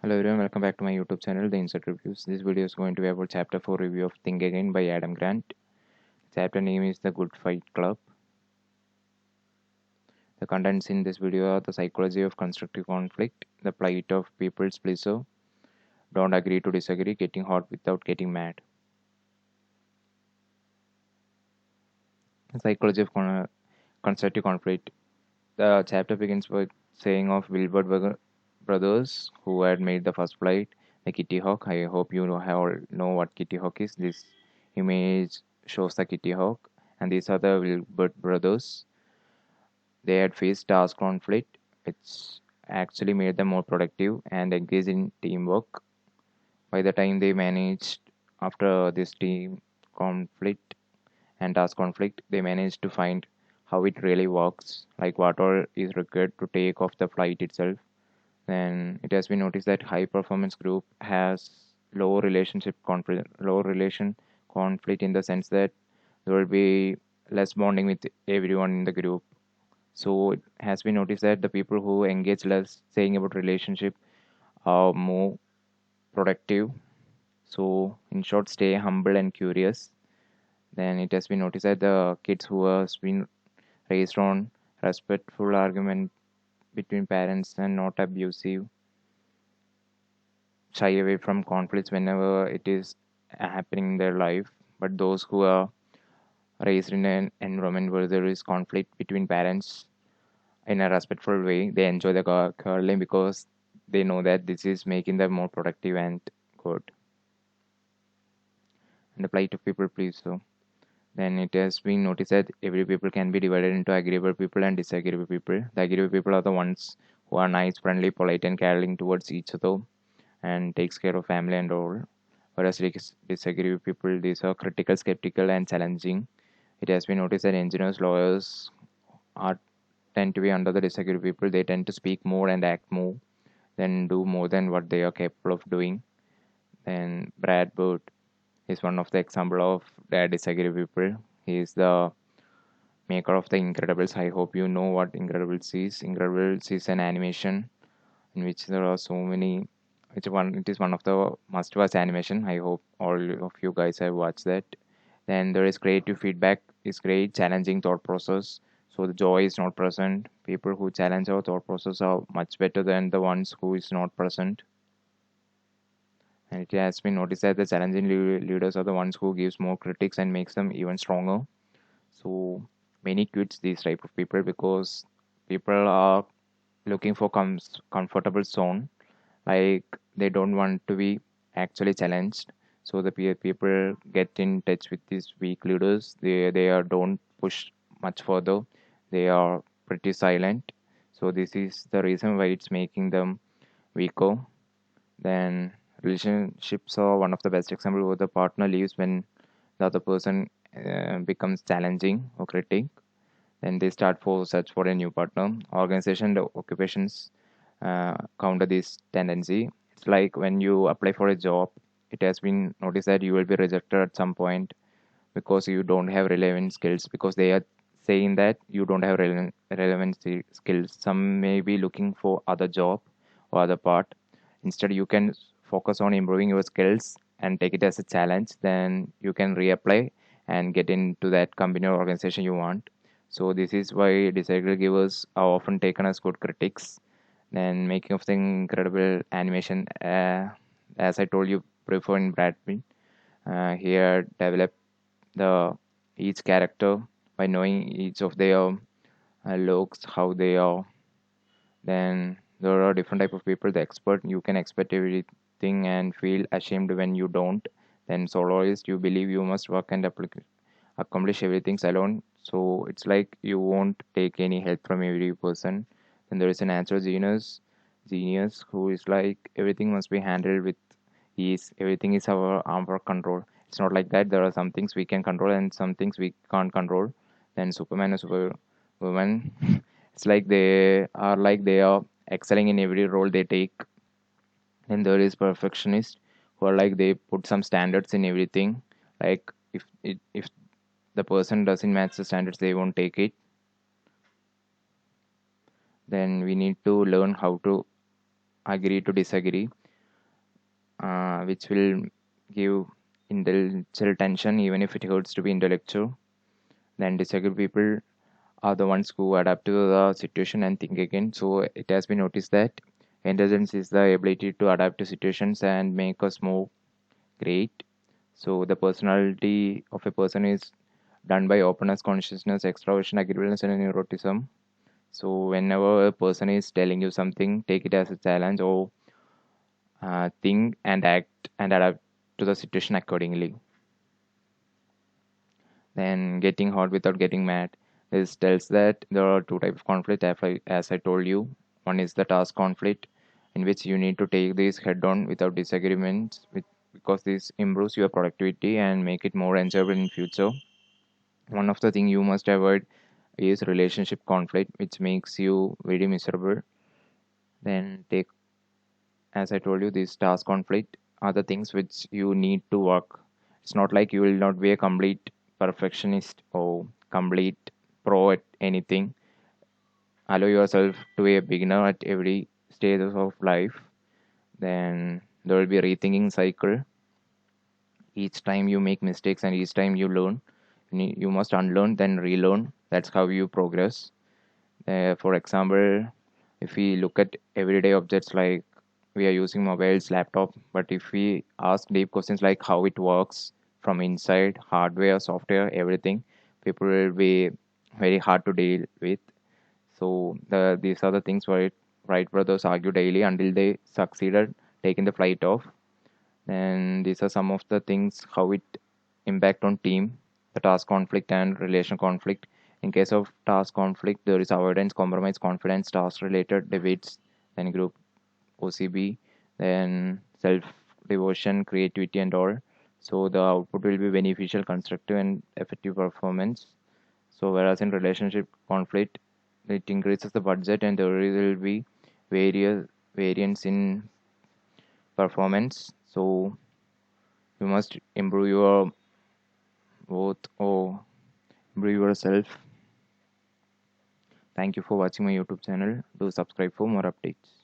Hello everyone, welcome back to my YouTube channel, The Insert Reviews. This video is going to be about Chapter 4 review of Think Again by Adam Grant. Chapter name is The Good Fight Club. The contents in this video are the psychology of constructive conflict, the plight of people's pleaser, don't agree to disagree, getting hot without getting mad. The psychology of constructive conflict. The chapter begins with saying of Wiburt brothers who had made the first flight, the Kitty Hawk. I hope you all know what Kitty Hawk is. This image shows the Kitty Hawk, and these are the Wiburt brothers. They had faced task conflict, which actually made them more productive and engaged in teamwork. By the time they managed, after this team conflict and task conflict, they managed to find how it really works, like what all is required to take off the flight itself. Then it has been noticed that high performance group has low relation conflict in the sense that there will be less bonding with everyone in the group. So it has been noticed that the people who engage less saying about relationship are more productive. So in short, stay humble and curious. Then it has been noticed that the kids who has been raised on respectful argument between parents and not abusive shy away from conflicts whenever it is happening in their life. But those who are raised in an environment where there is conflict between parents in a respectful way, they enjoy the curling because they know that this is making them more productive and good. And apply to people please so. Then it has been noticed that every people can be divided into agreeable people and disagreeable people. The agreeable people are the ones who are nice, friendly, polite, and caring towards each other and takes care of family and all. Whereas disagreeable people, these are critical, skeptical, and challenging. It has been noticed that engineers, lawyers are tend to be under the disagreeable people. They tend to speak more and act more than do more than what they are capable of doing. Then Brad Bird is one of the example of that disagreeable people. He is the maker of the Incredibles. I hope you know what Incredibles is. Incredibles is an animation in which there are so many. It is one of the must-watch animation. I hope all of you guys have watched that. Then there is creative feedback. Is great, challenging thought process. So the joy is not present. People who challenge our thought process are much better than the ones who is not present. And it has been noticed that the challenging leaders are the ones who gives more critics and makes them even stronger. So many quits these type of people because people are looking for comfortable zone, like they don't want to be actually challenged. So the people get in touch with these weak leaders. They are don't push much further. They are pretty silent. So this is the reason why it's making them weaker. Then relationships are one of the best example where the partner leaves when the other person becomes challenging or critic. Then they start for search for a new partner. Organization the occupations counter this tendency. It's like when you apply for a job, it has been noticed that you will be rejected at some point because you don't have relevant skills, because they are saying that you don't have relevant skills. Some may be looking for other job or other part. Instead you can focus on improving your skills and take it as a challenge. Then you can reapply and get into that company or organization you want. So this is why disagree givers are often taken as good critics. Then making of the incredible animation, as I told you, prefer in Brad Pitt. Here develop the each character by knowing each of their looks, how they are. Then there are different type of people. The expert, you can expect everything and feel ashamed when you don't. Then soloist, you believe you must work and accomplish everything alone. So it's like you won't take any help from every person. Then there is an answer genius who is like everything must be handled with ease. Everything is our control. It's not like that. There are some things we can control and some things we can't control. Then Superman and Superwoman, it's like they are excelling in every role they take. Then there is perfectionist who are like they put some standards in everything. Like if the person doesn't match the standards, they won't take it. Then we need to learn how to agree to disagree. which will give intellectual tension even if it hurts to be intellectual. Then disagree people are the ones who adapt to the situation and think again. So it has been noticed that intelligence is the ability to adapt to situations and make us more great. So the personality of a person is done by openness, consciousness, extraversion, agreeableness, and neuroticism. So whenever a person is telling you something, take it as a challenge or think and act and adapt to the situation accordingly. Then getting hot without getting mad. This tells that there are two types of conflict as I told you. One is the task conflict, in which you need to take this head on without disagreements because this improves your productivity and make it more enjoyable in future. One of the thing you must avoid is relationship conflict, which makes you very miserable. Then take, as I told you, this task conflict are the things which you need to work. It's not like you will not be a complete perfectionist or complete pro at anything. Allow yourself to be a beginner at every stages of life. Then there will be a rethinking cycle. Each time you make mistakes and each time you learn, you must unlearn then relearn. That's how you progress. For example, if we look at everyday objects like we are using mobiles, laptop, but if we ask deep questions like how it works from inside, hardware, software, everything, people will be very hard to deal with. So these are the things where Wright brothers argue daily until they succeeded taking the flight off. And these are some of the things how it impact on team, the task conflict and relation conflict. In case of task conflict, there is avoidance, compromise, confidence, task related debates, then group OCB, then self devotion, creativity, and all. So the output will be beneficial, constructive, and effective performance. So whereas in relationship conflict, it increases the budget and there will be various variance in performance. So you must improve your both or improve yourself. Thank you for watching my YouTube channel. Do subscribe for more updates.